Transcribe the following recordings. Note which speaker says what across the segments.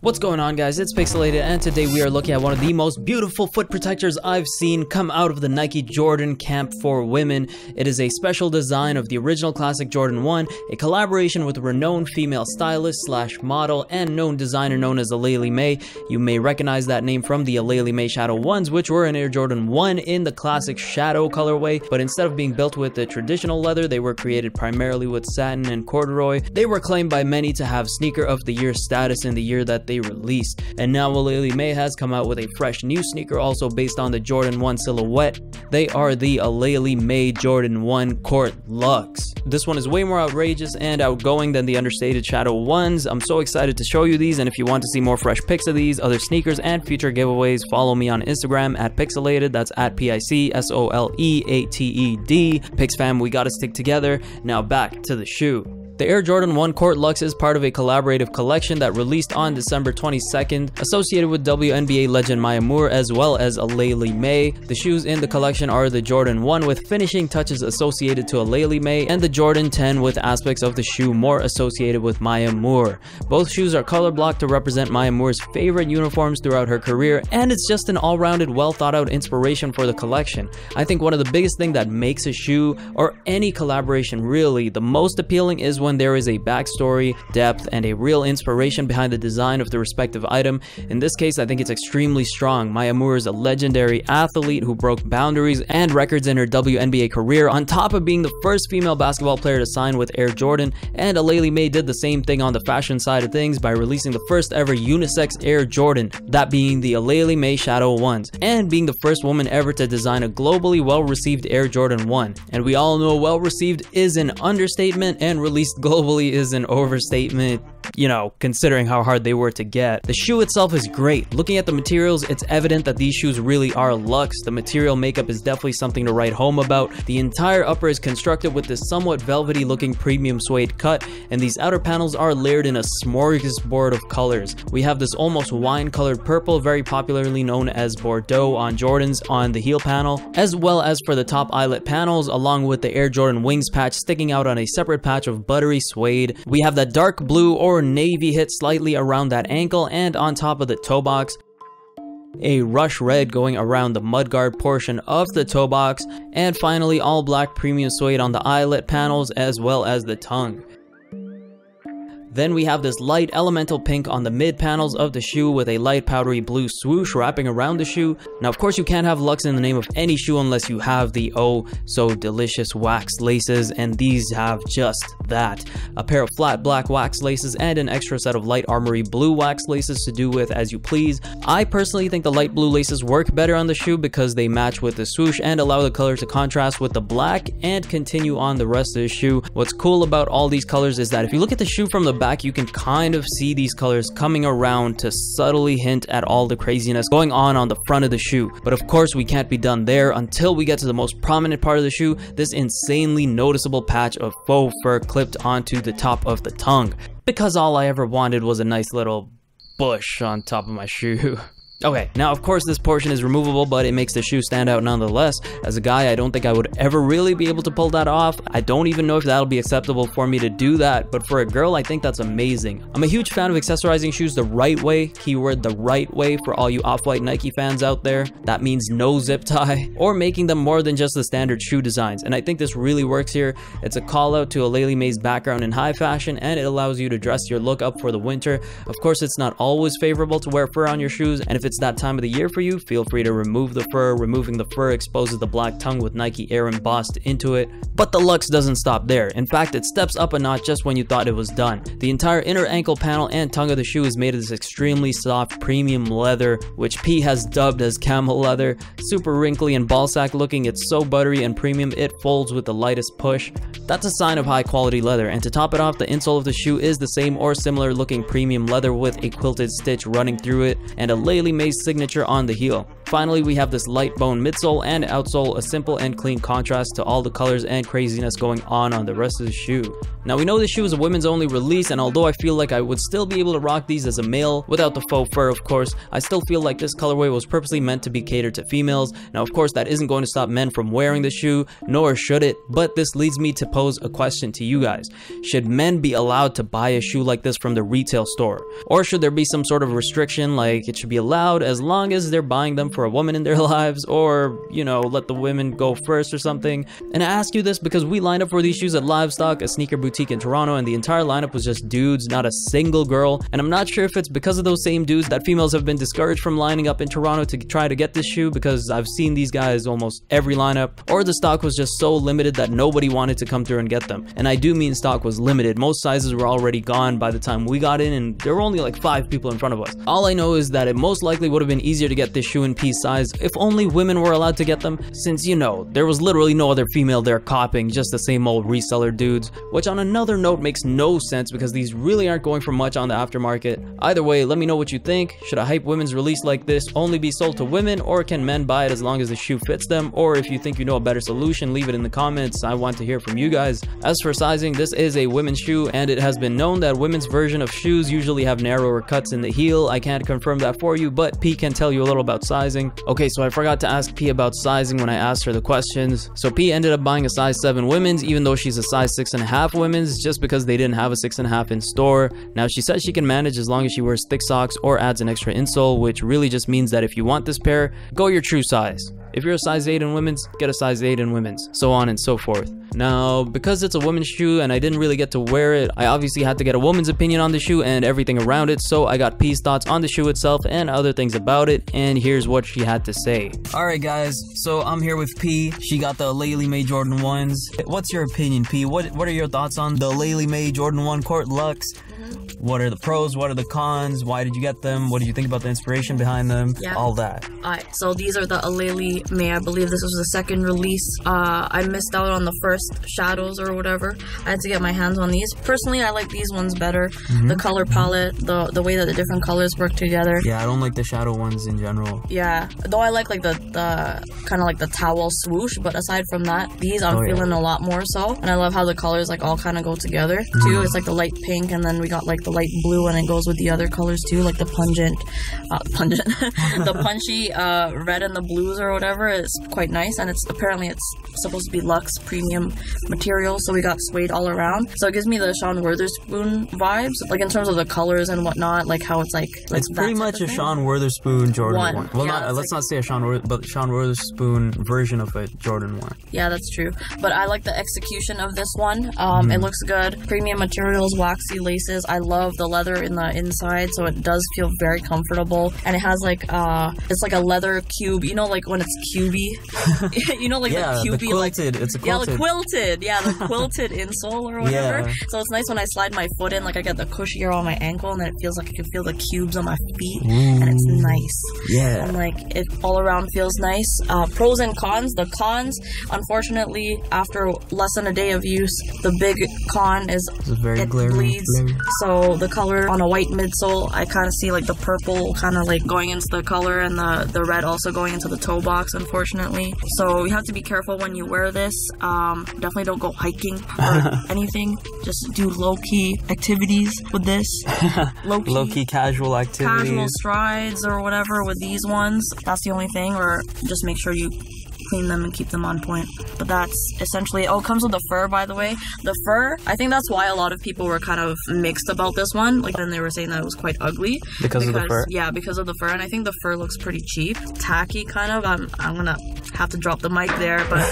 Speaker 1: What's going on, guys? It's Pixelated, and today we are looking at one of the most beautiful foot protectors I've seen come out of the Nike Jordan camp for women. It is a special design of the original classic Jordan 1, a collaboration with renowned female stylist slash model and known designer known as Aleali May. You may recognize that name from the Aleali May Shadow 1s, which were in Air Jordan 1 in the classic Shadow colorway, but instead of being built with the traditional leather, they were created primarily with satin and corduroy. They were claimed by many to have Sneaker of the Year status in the year that they released, and now Aleali May has come out with a fresh new sneaker also based on the Jordan 1 silhouette. They are the Aleali May Jordan 1 Court Lux. This one is way more outrageous and outgoing than the understated Shadow 1s. I'm so excited to show you these, and if you want to see more fresh pics of these, other sneakers, and future giveaways, follow me on Instagram at Pixelated. That's at PICSOLEATED. Pix fam, we gotta stick together. Now back to the shoe. The Air Jordan 1 Court Lux is part of a collaborative collection that released on December 22nd, associated with WNBA Legend Maya Moore as well as Aleali May. The shoes in the collection are the Jordan 1 with finishing touches associated to Aleali May, and the Jordan 10 with aspects of the shoe more associated with Maya Moore. Both shoes are color blocked to represent Maya Moore's favorite uniforms throughout her career, and it's just an all-rounded, well thought out inspiration for the collection. I think one of the biggest things that makes a shoe, or any collaboration really, the most appealing is when there is a backstory, depth, and a real inspiration behind the design of the respective item. In this case, I think it's extremely strong. Maya Moore is a legendary athlete who broke boundaries and records in her WNBA career, on top of being the first female basketball player to sign with Air Jordan, and Aleali May did the same thing on the fashion side of things by releasing the first ever unisex Air Jordan, that being the Aleali May Shadow 1s, and being the first woman ever to design a globally well-received Air Jordan 1. And we all know well-received is an understatement, and released globally is an overstatement, you know, considering how hard they were to get. The shoe itself is great. Looking at the materials, it's evident that these shoes really are luxe. The material makeup is definitely something to write home about. The entire upper is constructed with this somewhat velvety looking premium suede cut, and these outer panels are layered in a smorgasbord of colors. We have this almost wine colored purple, very popularly known as Bordeaux on Jordans, on the heel panel, as well as for the top eyelet panels, along with the Air Jordan wings patch sticking out on a separate patch of buttery suede. We have that dark blue or navy hit slightly around that ankle and on top of the toe box, a rush red going around the mudguard portion of the toe box, and finally all black premium suede on the eyelet panels as well as the tongue. Then we have this light elemental pink on the mid panels of the shoe with a light powdery blue swoosh wrapping around the shoe. Now, of course, you can't have luxe in the name of any shoe unless you have the oh so delicious wax laces, and these have just that. A pair of flat black wax laces and an extra set of light armory blue wax laces to do with as you please. I personally think the light blue laces work better on the shoe because they match with the swoosh and allow the color to contrast with the black and continue on the rest of the shoe. What's cool about all these colors is that if you look at the shoe from the back, you can kind of see these colors coming around to subtly hint at all the craziness going on the front of the shoe. But of course, we can't be done there until we get to the most prominent part of the shoe, this insanely noticeable patch of faux fur clipped onto the top of the tongue, because all I ever wanted was a nice little bush on top of my shoe. Okay, now of course this portion is removable, but it makes the shoe stand out nonetheless. As a guy, I don't think I would ever really be able to pull that off. I don't even know if that'll be acceptable for me to do that, but for a girl, I think that's amazing. I'm a huge fan of accessorizing shoes the right way, keyword the right way for all you off-white Nike fans out there. That means no zip tie, or making them more than just the standard shoe designs, and I think this really works here. It's a call out to Aleali May's background in high fashion, and it allows you to dress your look up for the winter. Of course, it's not always favorable to wear fur on your shoes, and if it's that time of the year for you, feel free to remove the fur. Removing the fur exposes the black tongue with Nike Air embossed into it. But the Lux doesn't stop there. In fact, it steps up a notch just when you thought it was done. The entire inner ankle panel and tongue of the shoe is made of this extremely soft premium leather, which P has dubbed as camel leather. Super wrinkly and ballsack looking, it's so buttery and premium it folds with the lightest push. That's a sign of high quality leather, and to top it off, the insole of the shoe is the same or similar looking premium leather with a quilted stitch running through it, and a Aleali May signature on the heel. finally, we have this light bone midsole and outsole, a simple and clean contrast to all the colors and craziness going on the rest of the shoe. Now, we know this shoe is a women's only release, and although I feel like I would still be able to rock these as a male without the faux fur, of course, I still feel like this colorway was purposely meant to be catered to females. Now, of course, that isn't going to stop men from wearing the shoe, nor should it, but this leads me to pose a question to you guys. Should men be allowed to buy a shoe like this from the retail store? Or should there be some sort of restriction, like it should be allowed as long as they're buying them for a woman in their lives, or, you know, let the women go first or something? And I ask you this because we lined up for these shoes at Livestock, a sneaker boutique in Toronto, and the entire lineup was just dudes, not a single girl. And I'm not sure if it's because of those same dudes that females have been discouraged from lining up in Toronto to try to get this shoe, because I've seen these guys almost every lineup, or the stock was just so limited that nobody wanted to come through and get them. And I do mean stock was limited. Most sizes were already gone by the time we got in, and there were only like 5 people in front of us. All I know is that it most likely would have been easier to get this shoe in P size if only women were allowed to get them, since, you know, there was literally no other female there copying, just the same old reseller dudes, which on another note makes no sense because these really aren't going for much on the aftermarket. Either way, let me know what you think. Should a hype women's release like this only be sold to women, or can men buy it as long as the shoe fits them? Or if you think you know a better solution, leave it in the comments. I want to hear from you guys. As for sizing, this is a women's shoe, and it has been known that women's version of shoes usually have narrower cuts in the heel. I can't confirm that for you, but P can tell you a little about sizing. Okay, so I forgot to ask P about sizing when I asked her the questions. So P ended up buying a size 7 women's, even though she's a size 6.5 women's, just because they didn't have a 6.5 in store. Now, she says she can manage as long as she wears thick socks or adds an extra insole, which really just means that if you want this pair, go your true size. If you're a size 8 in women's, get a size 8 in women's, so on and so forth. Now, because it's a women's shoe and I didn't really get to wear it, I obviously had to get a woman's opinion on the shoe and everything around it, so I got P's thoughts on the shoe itself and other things about it, and here's what she had to say. Alright guys, so I'm here with P. She got the Aleali May Jordan 1s. What's your opinion, P? What are your thoughts on the Aleali May Jordan 1 Court Lux? What are the pros? What are the cons? Why did you get them? What did you think about the inspiration behind them? Yeah. All that.
Speaker 2: Alright, so these are the Aleali May. I believe this was the second release. I missed out on the first shadows or whatever. I had to get my hands on these. Personally, I like these ones better. The color palette, the way that the different colors work together.
Speaker 1: Yeah, I don't like the shadow ones in general.
Speaker 2: Yeah, though I like the kind of like the towel swoosh, but aside from that, these I'm feeling a lot more so. And I love how the colors like all kind of go together too. It's like the light pink, and then we got like the light blue, and it goes with the other colors too, like the the punchy red and the blues or whatever. Is quite nice, and it's supposed to be luxe premium material, so we got suede all around, so it gives me the Sean Wotherspoon vibes, like in terms of the colors and whatnot, like how it's like
Speaker 1: it's pretty much a Sean Wotherspoon Jordan 1. Well, yeah, let's not say a Sean Wotherspoon version of a Jordan 1.
Speaker 2: Yeah, that's true, but I like the execution of this one. It looks good. Premium materials, waxy laces. I love the leather in the inside, so it does feel very comfortable, and it has like it's like a leather cube, you know, like when it's cubey. You know, like the cubey,
Speaker 1: the quilted, like, it's a quilted.
Speaker 2: The quilted insole or whatever. Yeah. So it's nice when I slide my foot in, like I get the cushier on my ankle, and then it feels like I can feel the cubes on my feet, and it's nice. Yeah. And like it all around feels nice. Pros and cons. The cons, unfortunately, after less than a day of use, the big con is it bleeds. So the color on a white midsole, I kind of see like the purple kind of like going into the color, and the red also going into the toe box, unfortunately. So you have to be careful when you wear this. Definitely don't go hiking or anything. Just do low-key activities with this.
Speaker 1: Low-key casual activities.
Speaker 2: Casual strides or whatever with these ones. That's the only thing, or just make sure you clean them and keep them on point. But that's essentially, it comes with the fur, by the way. The fur, I think that's why a lot of people were kind of mixed about this one. Like, then they were saying that it was quite ugly.
Speaker 1: Because of the fur?
Speaker 2: Yeah, because of the fur, and I think the fur looks pretty cheap. Tacky, kind of. I'm gonna have to drop the mic there, but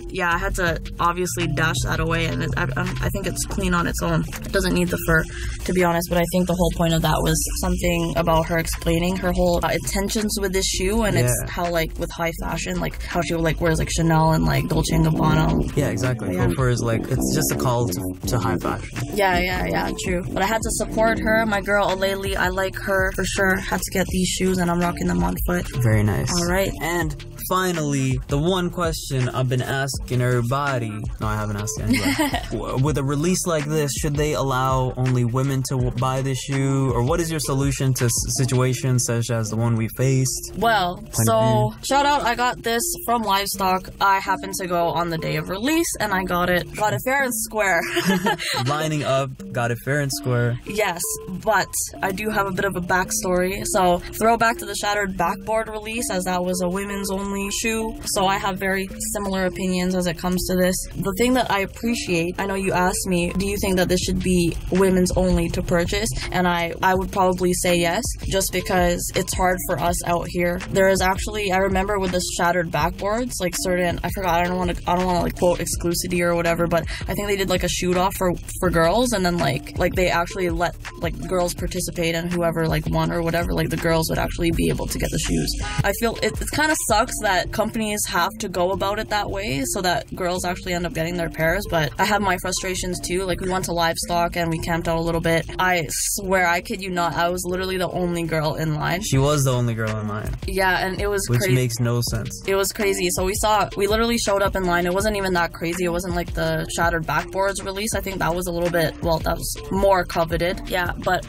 Speaker 2: yeah, I had to obviously dash that away, and I think it's clean on its own. It doesn't need the fur, to be honest, but I think the whole point of that was something about her explaining her whole intentions with this shoe, and it's how, like, with high fashion, like, how she like wears like Chanel and like Dolce & Gabbana.
Speaker 1: Yeah, exactly. Yeah. Fur is like, it's just a call to high fashion.
Speaker 2: Yeah, true. But I had to support her, my girl Aleali. I like her for sure. Had to get these shoes, and I'm rocking them on foot.
Speaker 1: Very nice.
Speaker 2: All right.
Speaker 1: And finally, the one question I've been asking everybody. No, I haven't asked anybody. With a release like this, should they allow only women to buy this shoe? Or what is your solution to situations such as the one we faced?
Speaker 2: Well, so shout out, I got this from Livestock. I happened to go on the day of release and I got it fair and square.
Speaker 1: Lining up, got it fair and square.
Speaker 2: Yes, but I do have a bit of a backstory. So throwback to the Shattered Backboard release, as that was a women's only shoe. So I have very similar opinions as it comes to this. The thing that I appreciate, I know you asked me, do you think that this should be women's only to purchase? And I would probably say yes, just because it's hard for us out here. There is actually, I remember with the Shattered Backboards, like certain, I forgot, I don't want to like quote exclusivity or whatever, but I think they did like a shoot off for girls, and then like they actually let like girls participate, and whoever like won or whatever, like the girls would actually be able to get the shoes. I feel it kind of sucks that companies have to go about it that way so that girls actually end up getting their pairs, but I have my frustrations too. Like we went to Livestock and we camped out a little bit. I swear, I kid you not, I was literally the only girl in line.
Speaker 1: She was the only girl in line.
Speaker 2: Yeah, and it was
Speaker 1: Which
Speaker 2: crazy.
Speaker 1: makes no sense.
Speaker 2: It was crazy. So we literally showed up in line. It wasn't even that crazy. It wasn't like the Shattered Backboards release. I think that was a little bit, well, that was more coveted. Yeah, but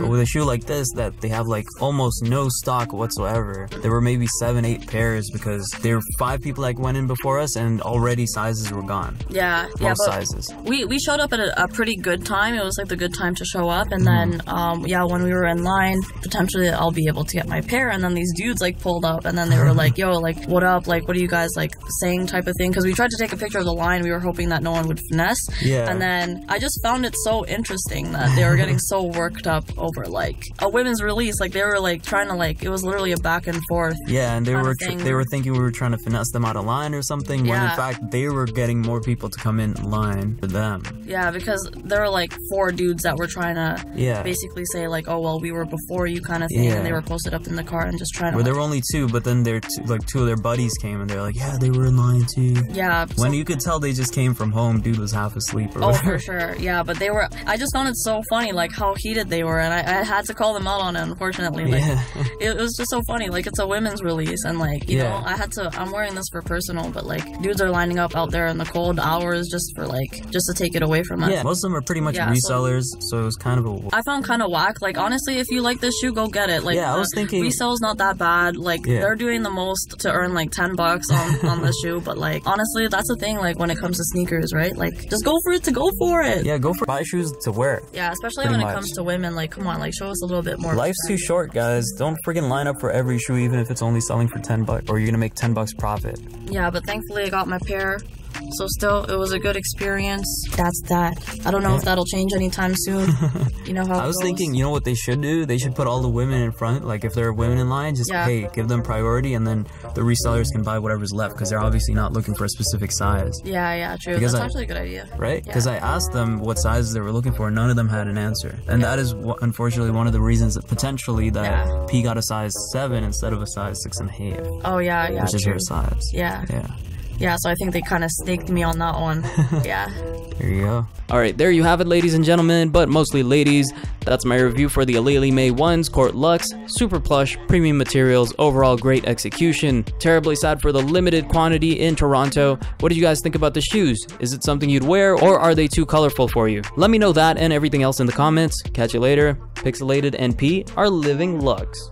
Speaker 1: with a shoe like this that they have like almost no stock whatsoever, there were maybe 7-8 pairs because there were 5 people that went in before us and already sizes were gone.
Speaker 2: Yeah,
Speaker 1: most sizes.
Speaker 2: We showed up at a pretty good time. It was like the good time to show up, and then yeah, when we were in line, potentially I'll be able to get my pair, and then these dudes like pulled up and then they were like, yo, like what up, like what are you guys like saying, type of thing, because we tried to take a picture of the line. We were hoping that no one would finesse.
Speaker 1: Yeah.
Speaker 2: And then I just found it so interesting that they were getting so worked up over like a women's release. Like they were like trying to like, it was literally a back and forth.
Speaker 1: Yeah, and they were thinking we were trying to finesse them out of line or something, when in fact they were getting more people to come in line for them. Yeah,
Speaker 2: because there were like 4 dudes that were trying to basically say like, oh well, we were before you kind of thing, and they were posted up in the car and just trying to.
Speaker 1: Well, there were only 2, but then like 2 of their buddies came and they're like, yeah, they were in line too.
Speaker 2: Yeah.
Speaker 1: When you could tell they just came from home, dude was half asleep or
Speaker 2: oh,
Speaker 1: whatever.
Speaker 2: for sure. Yeah, but they were. I just found it so funny, like how heated they were, and I had to call them out on it. Unfortunately, like it was just so funny. Like it's a women's release, and like you know, I'm wearing this for personal, but like dudes are lining up out there in the cold hours just to take it away from us.
Speaker 1: Yeah, most of them are pretty much resellers, so it was kind of a.
Speaker 2: I found kind of whack. Like honestly, if you like this shoe, go get it. Like
Speaker 1: I was thinking
Speaker 2: resale's not that bad. Like they're doing the most to earn like $10 on the shoe, but like honestly, that's the thing. Like when it comes to sneakers, right? Like just go for it to go for it.
Speaker 1: Yeah, go for it. Buy shoes to wear.
Speaker 2: Yeah, especially when it comes to women. Like come on, like show us a little bit more.
Speaker 1: Life's too short, guys. Don't freaking line up for every shoe, even if it's only selling for $10, or you're gonna make $10 profit.
Speaker 2: Yeah, but thankfully I got my pair. So still, it was a good experience. That's that. I don't know if that'll change anytime soon. You know how
Speaker 1: I was thinking, you know what they should do? They should put all the women in front. Like, if there are women in line, just hey, give them priority, and then the resellers can buy whatever's left, because they're obviously not looking for a specific size.
Speaker 2: Yeah, true. That's actually a good idea.
Speaker 1: Right? Because I asked them what sizes they were looking for, and none of them had an answer. And that is, unfortunately, one of the reasons that potentially that P got a size 7 instead of a size 6.5.
Speaker 2: Oh, yeah,
Speaker 1: which is her size.
Speaker 2: Yeah, so I think they kind of snaked me on that one. Yeah.
Speaker 1: There you go.
Speaker 3: Alright, there you have it, ladies and gentlemen, but mostly ladies. That's my review for the Aleali May 1s Court Lux. Super plush, premium materials, overall great execution. Terribly sad for the limited quantity in Toronto. What do you guys think about the shoes? Is it something you'd wear, or are they too colorful for you? Let me know that and everything else in the comments. Catch you later. Pixelated and P are living Lux.